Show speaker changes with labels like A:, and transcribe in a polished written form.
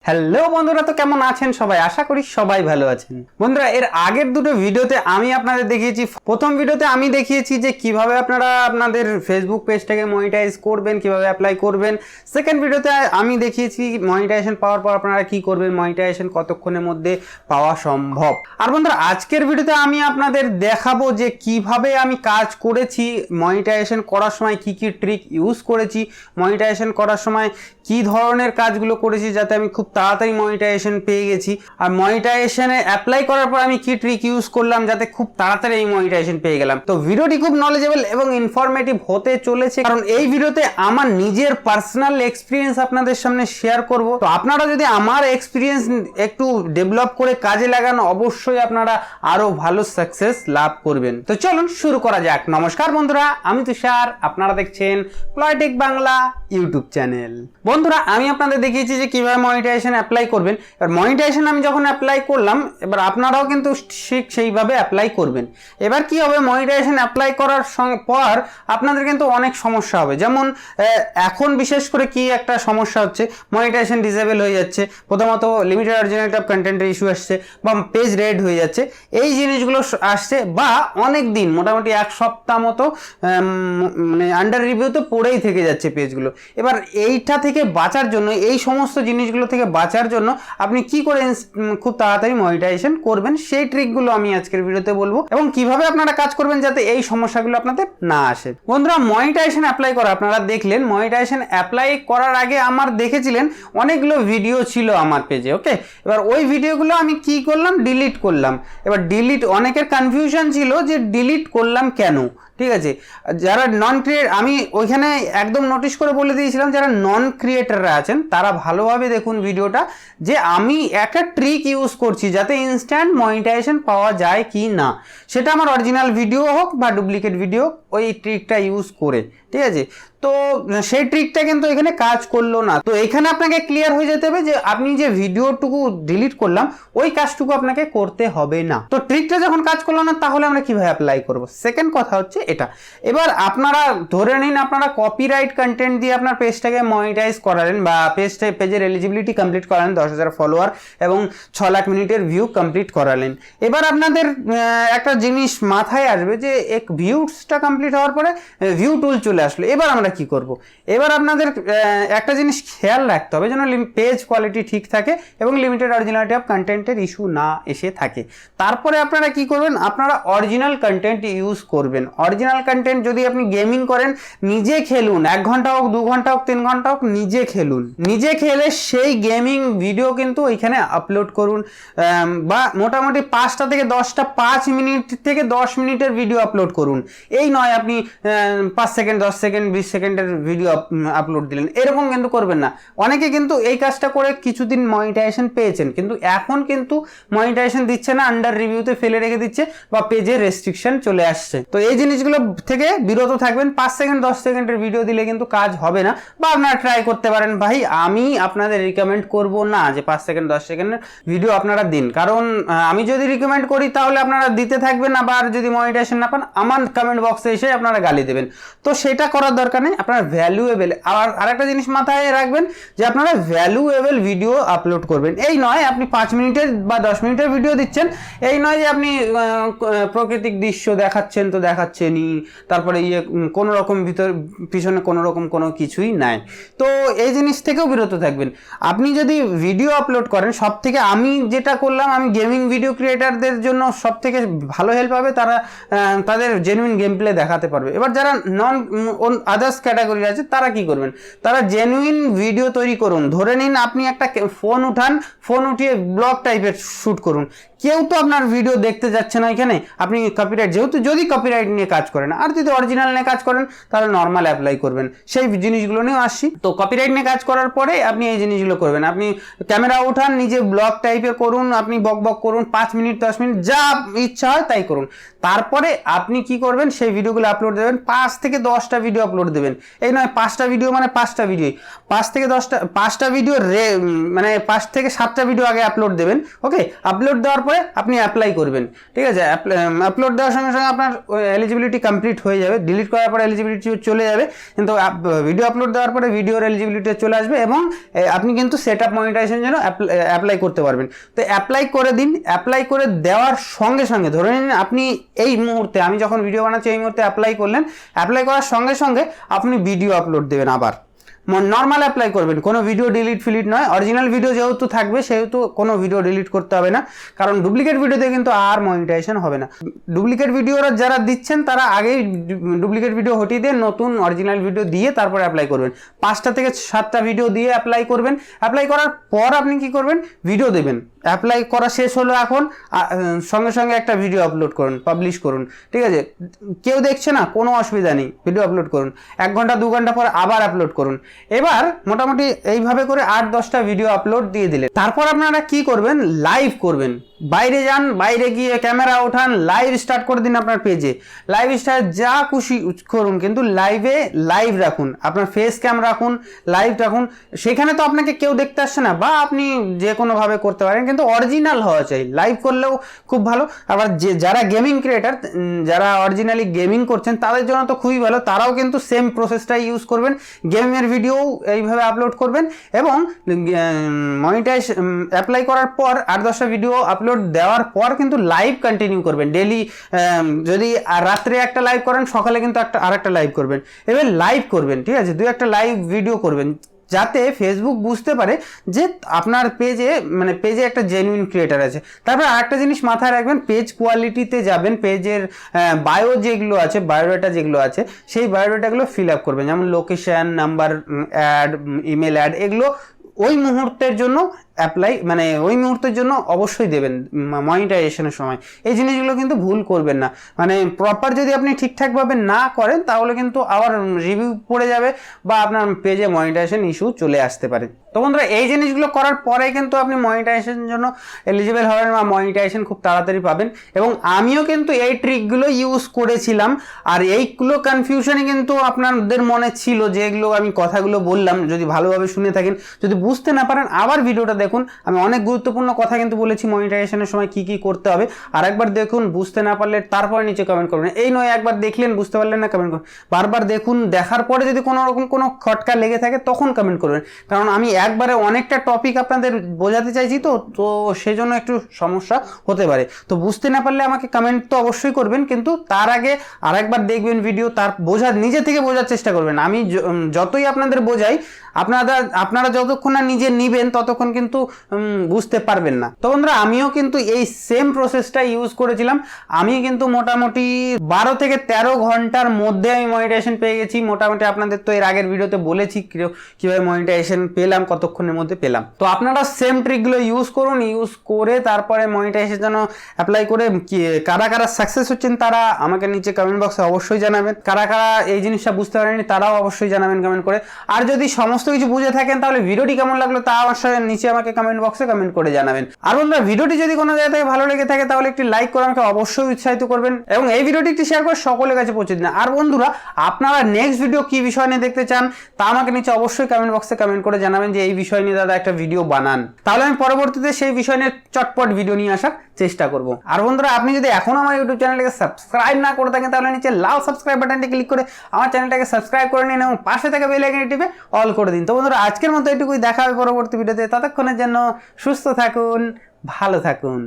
A: Hello বন্ধুরা, তো কেমন আছেন সবাই? আশা করি সবাই ভালো আছেন। বন্ধুরা, এর আগের দুটো ভিডিওতে আমি আপনাদের দেখিয়েছি, প্রথম ভিডিওতে আমি দেখিয়েছি যে কিভাবে আপনারা আপনাদের ফেসবুক পেজটাকে মনিটাইজ করবেন, কিভাবে অ্যাপ্লাই করবেন। সেকেন্ড ভিডিওতে আমি দেখিয়েছি মনিটাইজেশন পাওয়ার পর আপনারা কি করবেন, মনিটাইজেশন কতক্ষণের মধ্যে পাওয়া সম্ভব। আর বন্ধুরা, আজকের ভিডিওতে আমি আপনাদের দেখাবো যে কিভাবে আমি কাজ করেছি, মনিটাইজেশন করার সময় কি কি ট্রিক ইউজ করেছি, মনিটাইজেশন করার সময় কি ধরনের কাজগুলো করেছি যাতে আমি খুব তাড়াতাড়ি মনিটাইজেশন পেয়ে গেছি, আর মনিটাইজেশনে অ্যাপ্লাই করার পর আমি কি ট্রিক ইউজ করলাম যাতে খুব তাড়াতাড়ি এই মনিটাইজেশন পেয়ে গেলাম। তো ভিডিওটি খুব নলেজেবল এবং ইনফরমেটিভ হতে চলেছে, কারণ এই ভিডিওতে আমার নিজের পার্সোনাল এক্সপিরিয়েন্স আপনাদের সামনে শেয়ার করব। তো আপনারা যদি আমার এক্সপিরিয়েন্স একটু ডেভেলপ করে কাজে লাগান, অবশ্যই আপনারা আরো ভালো সাকসেস লাভ করবেন। তো চলুন শুরু করা যাক। নমস্কার বন্ধুরা, আমি তুষার, আপনারা দেখছেন প্লয়টেক বাংলা ইউটিউব চ্যানেল। বন্ধুরা, আমি আপনাদের দেখিয়েছি যে কিভাবে মনিটাইজেশন অ্যাপ্লাই করবেন। এবার মনিটাইজেশন আমি যখন অ্যাপ্লাই করলাম, এবার আপনারাও কিন্তু ঠিক সেইভাবে অ্যাপ্লাই করবেন। এবার কি হবে, মনিটাইজেশন অ্যাপ্লাই করার পর আপনাদের কিন্তু অনেক সমস্যা হবে। যেমন এখন বিশেষ করে কি একটা সমস্যা হচ্ছে, মনিটাইজেশন ডিসেবল হয়ে যাচ্ছে, প্রথমত লিমিটেড অরিজিনালিটি অফ কন্টেন্টের ইস্যু আসছে, বা পেজ রেড হয়ে যাচ্ছে, এই জিনিসগুলো আসছে। বা অনেক দিন, মোটামুটি এক সপ্তাহ মতো মানে আন্ডার রিভিউতে পড়েই থেকে যাচ্ছে পেজগুলো। এবার এইটা থেকে বাঁচার জন্য, এই সমস্ত জিনিসগুলো থেকে বাঁচার জন্য আপনি কি করে খুব তাড়াতাড়ি মনিটাইজেশন করবেন, সেই ট্রিকগুলো আমি আজকের ভিডিওতে বলবো, এবং কিভাবে আপনারা কাজ করবেন যাতে এই সমস্যাগুলো আপনাদের না আসে। বন্ধুরা, মনিটাইজেশন অ্যাপ্লাই করা আপনারা দেখলেন, মনিটাইজেশন অ্যাপ্লাই করার আগে আমার দেখেছিলেন অনেকগুলো ভিডিও ছিল আমার পেজে। ওকে, এবার ওই ভিডিওগুলো আমি কি করলাম, ডিলিট করলাম। এবার ডিলিট, অনেকের কনফিউশন ছিল যে ডিলিট করলাম কেন। ঠিক আছে, যারা নন ক্রিয়েট, আমি ওইখানে একদম নোটিশ করে বলে দিয়েছিলাম যারা নন ক্রিয়েটাররা আছেন তারা ভালোভাবে দেখুন ভিডিওটা, যে আমি একটা ট্রিক ইউজ করছি যাতে ইনস্ট্যান্ট মনিটাইজেশন পাওয়া যায় কি না। সেটা আমার অরিজিনাল ভিডিও হোক বা ডুপ্লিকেট ভিডিও, ওই ট্রিকটা ইউজ করে। ঠিক আছে, তো সেই ট্রিকটা কিন্তু এখানে কাজ করলো না। তো এখানে আপনাকে ক্লিয়ার হয়ে যেতে হবে যে আপনি যে ভিডিওটুকু ডিলিট করলাম ওই কাজটুকু আপনাকে করতে হবে না। তো ট্রিকটা যখন কাজ করলো না, তাহলে আমরা কিভাবে অ্যাপ্লাই করব? সেকেন্ড কথা হচ্ছে এটা। এবার আপনারা ধরে নিন আপনারা কপিরাইট কন্টেন্ট দিয়ে আপনার পেজটাকে মনিটাইজ করালেন, বা পেজের এলিজিবিলিটি কমপ্লিট করালেন, 10,000 ফলোয়ার এবং 6 লাখ মিনিটের ভিউ কমপ্লিট করালেন। এবার আপনাদের একটা জিনিস মাথায় আসবে যে এক ভিউসটা কমপ্লিট হওয়ার পরে ভিউ টুল চলে আসলো। এবার আমরা কি করব? এবার আপনাদের একটা জিনিস খেয়াল রাখতে হবে যেন পেজ কোয়ালিটি ঠিক থাকে এবং লিমিটেড অরিজিনালিটি অফ কন্টেন্টের ইস্যু না এসে থাকে। তারপরে আপনারা কি করবেন, আপনারা অরিজিনাল কন্টেন্ট ইউজ করবেন। অরিজিনাল কন্টেন্ট যদি আপনি গেমিং করেন, নিজে খেলুন, 1 ঘন্টা হোক, 2 ঘন্টা হোক, 3 ঘন্টা হোক, নিজে খেলুন। নিজে খেলে সেই গেমিং ভিডিও কিন্তু ওইখানে আপলোড করুন, বা মোটামুটি 5টা থেকে 10টা 5 মিনিট থেকে 10 মিনিটের ভিডিও আপলোড করুন। এই নয় আপনি 5 সেকেন্ড, 10 সেকেন্ড, 20 সেকেন্ডের ভিডিও আপলোড দিলেন, এরকম কিন্তু করবেন না। অনেকে কিন্তু এই কাজটা করে কিছুদিন মনিটাইজেশন পেয়েছেন, কিন্তু এখন কিন্তু মনিটাইজেশন দিচ্ছে না, আন্ডার রিভিউতে ফেলে রেখে দিচ্ছে, বা পেজে রেস্ট্রিকশন চলে আসছে। তো এই জিনিসগুলো থেকে বিরত থাকবেন। 5 সেকেন্ড 10 সেকেন্ডের ভিডিও দিলে কিন্তু কাজ হবে না। বা আপনারা ট্রাই করতে পারেন, ভাই আমি আপনাদের রিকমেন্ড করব না যে 5 সেকেন্ড 10 সেকেন্ডের ভিডিও আপনারা দিন, কারণ আমি যদি রিকমেন্ড করি তাহলে আপনারা দিতে থাকবেন, আবার যদি মনিটাইজেশন না পান আমার কমেন্ট বক্সে এসে আপনারা গালি দেবেন। তো সেটা করার দরকার নেই। আপনারা ভ্যালুয়েবল, আরেকটা জিনিস মাথায় রাখবেন যে আপনারা ভ্যালুয়েবল ভিডিও আপলোড করবেন। এই নয় আপনি 5 মিনিটের বা 10 মিনিটের ভিডিও দিচ্ছেন, এই নয় যে আপনি প্রাকৃতিক দৃশ্য দেখাচ্ছেন তো দেখাচ্ছেনই, তারপরে কোনো রকম পিছনে কোনো রকম কোনো কিছুই নাই। তো এই জিনিস থেকেও বিরত থাকবেন। আপনি যদি ভিডিও আপলোড করেন, সব থেকে আমি যেটা করলাম, আমি গেমিং ভিডিও ক্রিয়েটারদের জন্য সব থেকে ভালো হেল্প হবে, তারা তাদের জেনুইন গেম প্লে দেখাতে পারবে। এবার যারা নন আদার্স ক্যাটাগরি আছে তারা কি করবেন, তারা জেনুইন ভিডিও তৈরি করুন। ধরে নিন আপনি একটা ফোন উঠান, ফোন উঠিয়ে ব্লগ টাইপের শ্যুট করুন। কেউ তো আপনার ভিডিও দেখতে যাচ্ছে না এখানে, আপনি কপিরাইট, যেহেতু যদি কপিরাইট নিয়ে কাজ করেন, আর যদি অরিজিনাল নিয়ে কাজ করেন তাহলে নর্মাল অ্যাপ্লাই করবেন। সেই জিনিসগুলো নিয়েও আসছি। তো কপিরাইট নিয়ে কাজ করার পরে আপনি এই জিনিসগুলো করবেন। আপনি ক্যামেরা উঠান, নিজে ব্লগ টাইপের করুন, আপনি বক করুন, 5 মিনিট 10 মিনিট যা ইচ্ছা হয় তাই করুন। তারপরে আপনি কি করবেন, সেই ভিডিওগুলো আপলোড দেবেন। 5 থেকে 10টা 10টা ভিডিও আপলোড দেবেন। এই নয় 5টা ভিডিও মানে 5টা ভিডিও, 5 থেকে 10টা 5টা ভিডিও মানে 5 থেকে 7টা ভিডিও আগে আপলোড দেবেন। ওকে, আপলোড দেওয়ার পরে আপনি অ্যাপ্লাই করবেন, ঠিক আছে। আপলোড দেওয়ার সঙ্গে সঙ্গে আপনার এলিজিবিলিটি কমপ্লিট হয়ে যাবে, ডিলিট করার পরে এলিজিবিলিটি চলে যাবে, কিন্তু ভিডিও আপলোড দেওয়ার পরে ভিডিওর এলিজিবিলিটি চলে আসবে এবং আপনি কিন্তু সেট আপ মনিটাইজেশনের জন্য অ্যাপ্লাই করতে পারবেন। তো অ্যাপ্লাই করে দিন। অ্যাপ্লাই করে দেওয়ার সঙ্গে সঙ্গে ধরে নিন আপনি এই মুহূর্তে, আমি যখন ভিডিও বানাচ্ছি এই মুহূর্তে অ্যাপ্লাই করলেন, অ্যাপ্লাই করার সঙ্গে সঙ্গে আপনি ভিডিও আপলোড দেবেন, আবার নর্মাল অ্যাপ্লাই করবেন, কোনো ভিডিও ডিলিট ফিলিট নয়। অরিজিনাল ভিডিও যেহেতু থাকবে সেহেতু কোনো ভিডিও ডিলিট করতে হবে না, কারণ ডুপ্লিকেট ভিডিওতে কিন্তু আর মনিটাইজেশন হবে না। ডুপ্লিকেট ভিডিওরা যারা দিচ্ছেন তারা আগেই ডুপ্লিকেট ভিডিও হটিয়ে দিয়ে নতুন অরিজিনাল ভিডিও দিয়ে তারপরে অ্যাপ্লাই করবেন। 5টা থেকে 7টা ভিডিও দিয়ে অ্যাপ্লাই করবেন। অ্যাপ্লাই করার পর আপনি কি করবেন, ভিডিও দেবেন। অ্যাপ্লাই করা শেষ হলো, এখন সঙ্গে সঙ্গে একটা ভিডিও আপলোড করুন, পাবলিশ করুন, ঠিক আছে। কেউ দেখছে না, কোনো অসুবিধা নেই, ভিডিও আপলোড করুন। 1 ঘন্টা 2 ঘন্টা পর আবার আপলোড করুন। এবার মোটামুটি এইভাবে করে 8-10টা ভিডিও আপলোড দিয়ে দিলেন। তারপর আপনারা কি করবেন, লাইভ করবেন। বাইরে যান, বাইরে গিয়ে ক্যামেরা ওঠান, লাইভ স্টার্ট করে দিন আপনার পেজে। লাইভ স্টার্ট যা খুশি করুন, কিন্তু লাইভ রাখুন, আপনার ফেস ক্যাম রাখুন, লাইভ রাখুন। সেখানে তো আপনাকে কেউ দেখতে আসছে না, বা আপনি যে কোনোভাবে করতে পারেন, কিন্তু অরিজিনাল হওয়া চাই। লাইভ করলেও খুব ভালো। আবার যারা গেমিং ক্রিয়েটার, যারা অরিজিনালি গেমিং করছেন তাদের জন্য তো খুবই ভালো, তারাও কিন্তু সেম প্রসেসটাই ইউজ করবেন। গেমের ভিডিও এইভাবে আপলোড করবেন এবং মনিটাইজ অ্যাপ্লাই করার পর 8-10টা ভিডিও আপলোড দেওয়ার পর কিন্তু লাইভ কন্টিনিউ করবেন ডেলি। যদি রাত্রে একটা লাইভ করেন, সকালে কিন্তু আরেকটা লাইভ করবেন। এবার লাইভ করবেন, ঠিক আছে, 2-একটা লাইভ ভিডিও করবেন, যাতে ফেসবুক বুঝতে পারে যে আপনার পেজে একটা জেনুইন ক্রিয়েটার আছে। তারপর আরেকটা জিনিস মাথায় রাখবেন, পেজ কোয়ালিটিতে যাবেন, পেজের বায়ো যেগুলো আছে, বায়োডাটা যেগুলো আছে, সেই বায়োডাটাগুলো ফিল আপ করবেন, যেমন location, number, add, email add, এগুলো ওই মুহূর্তের জন্য ওই মুহূর্তের জন্য অবশ্যই দেবেন মনিটাইজেশনের সময়। এই জিনিসগুলো কিন্তু ভুল করবেন না। প্রপার যদি আপনি ঠিকঠাকভাবে না করেন তাহলে কিন্তু আবার রিভিউ পড়ে যাবে বা আপনার পেজে মনিটাইজেশন ইস্যু চলে আসতে পারে। তো বন্ধুরা, এই জিনিসগুলো করার পরে কিন্তু আপনি মনিটাইজেশনের জন্য এলিজিবল হবেন বা মনিটাইজেশন খুব তাড়াতাড়ি পাবেন। এবং আমিও কিন্তু এই ট্রিকগুলো ইউজ করেছিলাম, আর এইগুলো কনফিউশনই কিন্তু আপনাদের মনে ছিল, যে এগুলো আমি কথাগুলো বললাম, যদি ভালোভাবে শুনে থাকেন, যদি বুঝতে না পারেন আবার ভিডিওটা দেখুন। আমি অনেক গুরুত্বপূর্ণ কথা কিন্তু বলেছি মনিটাইজেশনের সময় কি কি করতে হবে। আরেকবার দেখুন, বুঝতে না পারলে তারপরে নিচে কমেন্ট করবেন। এই নয় একবার দেখলেন বুঝতে পারলেন না কমেন্ট করুন, বারবার দেখুন, দেখার পরে যদি কোনো রকম কোনো খটকা লেগে থাকে তখন কমেন্ট করবেন। কারণ আমি একবারে অনেকটা টপিক আপনাদের বোঝাতে চাইছি, তো সেজন্য একটু সমস্যা হতে পারে। তো বুঝতে না পারলে আমাকে কমেন্ট তো অবশ্যই করবেন, কিন্তু তার আগে আরেকবার দেখবেন ভিডিও, তার নিজে থেকে বোঝার চেষ্টা করবেন। আমি যতই আপনাদের বোঝাই, আপনারা যতক্ষণ না নিজে নিবেন ততক্ষণ কিন্তু বুঝতে পারবেন না। তো বন্ধুরা, আমিও কিন্তু এই সেম প্রসেসটা ইউজ করেছিলাম। আমি কিন্তু মোটামুটি 12 থেকে 13 ঘন্টার মধ্যে আমি মনিটাইজেশন পেয়ে গেছি। মোটামুটি আপনাদের তো এর আগের ভিডিওতে বলেছি কিভাবে মনিটাইজেশন পেলাম, কতক্ষণের মধ্যে পেলাম। তো আপনারা সেম ট্রিকগুলো ইউজ করুন, ইউজ করে তারপরে মনিটাইজেশন জন্য অ্যাপ্লাই করে কারা কারা সাকসেস হচ্ছেন তারা আমাকে নিচে কমেন্ট বক্সে অবশ্যই জানাবেন। কারা কারা এই জিনিসটা বুঝতে পারেনি তারাও অবশ্যই জানাবেন কমেন্ট করে। আর যদি সমস্ত কিছু বুঝে থাকেন তাহলে ভিডিওটি কেমন লাগলো তা অবশ্যই নিচে আমাকে কমেন্ট বক্সে কমেন্ট করে জানাবেন। আর বন্ধুরা, ভিডিওটি যদি কোনো জায়গা থেকে ভালো লেগে থাকে তাহলে একটি লাইক করে আমাকে অবশ্যই উৎসাহিত করবেন এবং এই ভিডিওটি একটি শেয়ার করে সকলের কাছে পৌঁছে দিন। আর বন্ধুরা, আপনারা নেক্সট ভিডিও কি বিষয় নিয়ে দেখতে চান তা আমাকে নিচে অবশ্যই কমেন্ট বক্সে কমেন্ট করে জানাবেন, যে এই বিষয় নিয়ে দাদা একটা ভিডিও বানান। তাহলে আমি পরবর্তীতে সেই বিষয় নিয়ে চটপট ভিডিও নিয়ে আসার চেষ্টা করব। আর বন্ধুরা, আপনি যদি এখনো আমার ইউটিউব চ্যানেলটাকে সাবস্ক্রাইব না করে থাকেন তাহলে নিচে লাল সাবস্ক্রাইব বাটনটি ক্লিক করে আমার চ্যানেলটাকে সাবস্ক্রাইব করে নিন এবং পাশে থাকা বেল আইকনটি টিপে অল করে দিন। তো বন্ধুরা, আজকের মতো এটুকুই, দেখা হবে পরবর্তী ভিডিওতে। ততক্ষণের জন্য সুস্থ থাকুন, ভালো থাকুন।